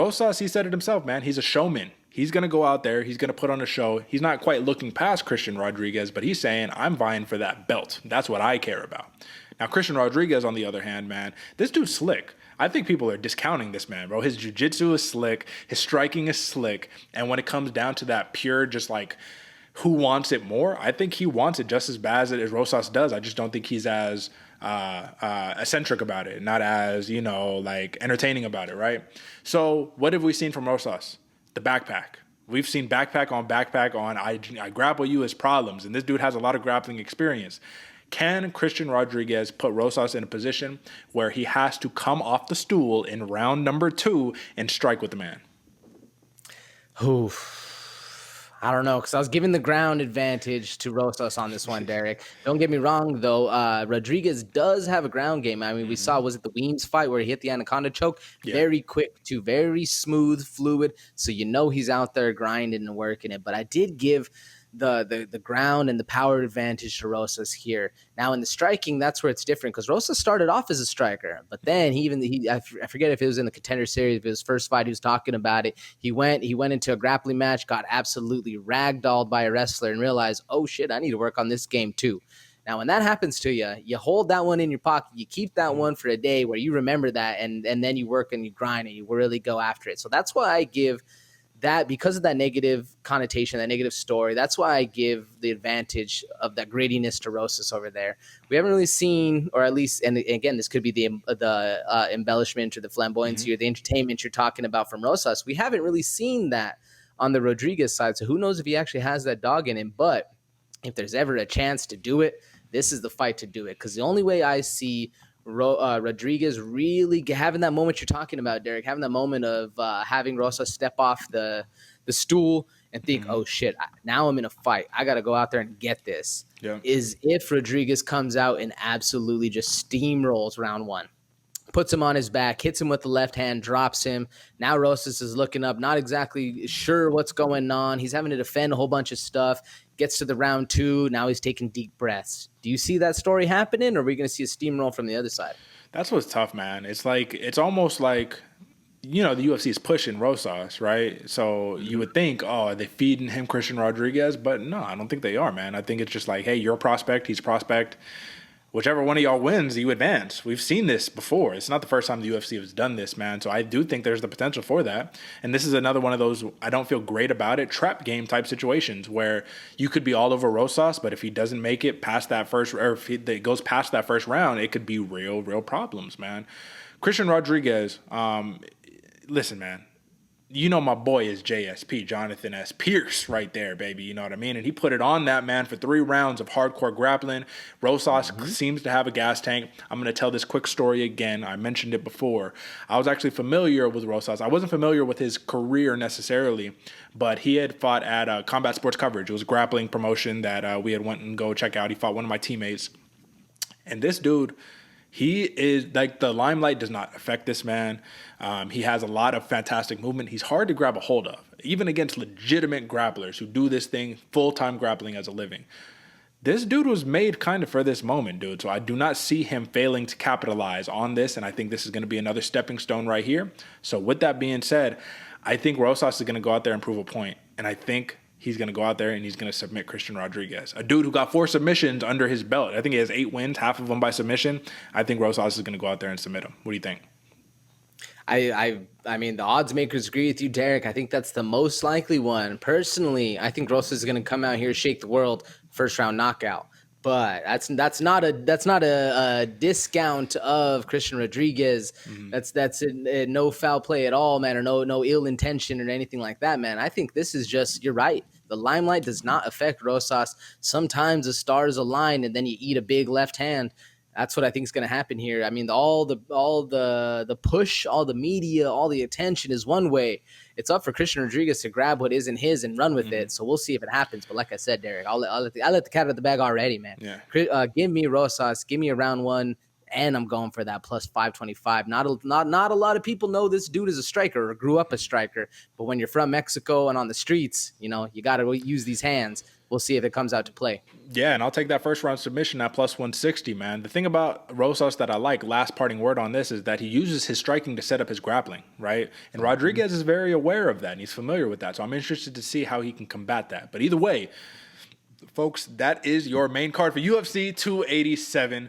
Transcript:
Rosas, he said it himself, man. He's a showman. He's going to go out there. He's going to put on a show. He's not quite looking past Christian Rodriguez, but he's saying, I'm vying for that belt. That's what I care about. Now, Christian Rodriguez, on the other hand, man, this dude's slick. I think people are discounting this man, bro. His jiu-jitsu is slick. His striking is slick. And when it comes down to that pure, just like, who wants it more, I think he wants it just as bad as Rosas does. I just don't think he's as eccentric about it, not as, like entertaining about it, right? So what have we seen from Rosas? The backpack. We've seen backpack on I grapple you as problems, and this dude has a lot of grappling experience. Can Christian Rodriguez put Rosas in a position where he has to come off the stool in round number 2 and strike with the man? Oof. I don't know, because I was giving the ground advantage to Rosas on this one, Derek. Don't get me wrong, though. Rodriguez does have a ground game. I mean, we saw, was it the Weems fight where he hit the anaconda choke? Yeah. Very quick, too. Very smooth, fluid. So he's out there grinding and working it. But I did give the ground and the power advantage to Rosas here. Now in the striking, that's where it's different, because Rosas started off as a striker, but then I forget if it was in the Contender Series, if it was his first fight, he was talking about it. He went into a grappling match, got absolutely ragdolled by a wrestler, and realized, oh shit, I need to work on this game too. Now, when that happens to you, you hold that one in your pocket. You keep that one for a day where you remember that, and then you work and you grind and you really go after it. So that's why I give that, because of that negative connotation, that negative story, that's why I give the advantage of that grittiness to Rosas over there. We haven't really seen, or at least, and again, this could be the embellishment or the flamboyancy or the entertainment you're talking about from Rosas. We haven't really seen that on the Rodriguez side, so who knows if he actually has that dog in him. But if there's ever a chance to do it, this is the fight to do it, because the only way I see Rodriguez really having that moment you're talking about, Derek, having that moment of having Rosas step off the stool and think, oh shit, now I'm in a fight, I got to go out there and get this, is if Rodriguez comes out and absolutely just steamrolls round 1. Puts him on his back, hits him with the left hand, drops him. Now Rosas is looking up, not exactly sure what's going on. He's having to defend a whole bunch of stuff. Gets to the round 2. Now he's taking deep breaths. Do you see that story happening, or are we going to see a steamroll from the other side? That's what's tough, man. It's almost like, the UFC is pushing Rosas, right? So you would think, oh, are they feeding him Christian Rodriguez? But no, I don't think they are, man. I think it's just like, hey, you're a prospect, he's a prospect. Whichever one of y'all wins, you advance. We've seen this before. It's not the first time the UFC has done this, man. So I do think there's the potential for that. And this is another one of those, I don't feel great about it, trap game type situations where you could be all over Rosas, but if he doesn't make it past that first, or if it goes past that first round, it could be real problems, man. Christian Rodriguez, listen, man. My boy is JSP, Jonathan S. Pierce, right there, baby. You know what I mean? And he put it on that man for 3 rounds of hardcore grappling. Rosas seems to have a gas tank. I'm going to tell this quick story again. I mentioned it before. I was actually familiar with Rosas. I wasn't familiar with his career necessarily, but he had fought at Combat Sports Coverage. It was a grappling promotion that we had went and go check out. He fought one of my teammates. And this dude, he is like, the limelight does not affect this man. He has a lot of fantastic movement. He's hard to grab a hold of, even against legitimate grapplers who do this thing full-time grappling as a living. This dude was made kind of for this moment, dude. So I do not see him failing to capitalize on this, and I think this is going to be another stepping stone right here. So with that being said, I think Rosas is going to go out there and prove a point, and I think he's going to go out there and he's going to submit Christian Rodriguez, a dude who got 4 submissions under his belt. I think he has 8 wins, half of them by submission. I think Rosas is going to go out there and submit him. What do you think? I mean, the odds makers agree with you, Derek. I think that's the most likely one. Personally, I think Rosas is going to come out here, shake the world, first round knockout. But that's not a discount of Christian Rodriguez. That's a no foul play at all, man, or no ill intention or anything like that, man. I think this is just, you're right. The limelight does not affect Rosas. Sometimes the stars align and then you eat a big left hand. That's what I think is going to happen here. I mean, all the push, all the media, all the attention is one way. It's up for Christian Rodriguez to grab what isn't his and run with it. So we'll see if it happens. But like I said, Derek, I'll let the cat out of the bag already, man. Yeah. Give me Rosas, give me a round 1, and I'm going for that plus 525. Not a lot of people know this dude is a striker or grew up a striker. But when you're from Mexico and on the streets, you got to use these hands. we'll see if it comes out to play. Yeah, and I'll take that first round submission at plus 160, man. The thing about Rosas that I like, last parting word on this, is that he uses his striking to set up his grappling, right? And Rodriguez is very aware of that, and he's familiar with that. So I'm interested to see how he can combat that. But either way, folks, that is your main card for UFC 287.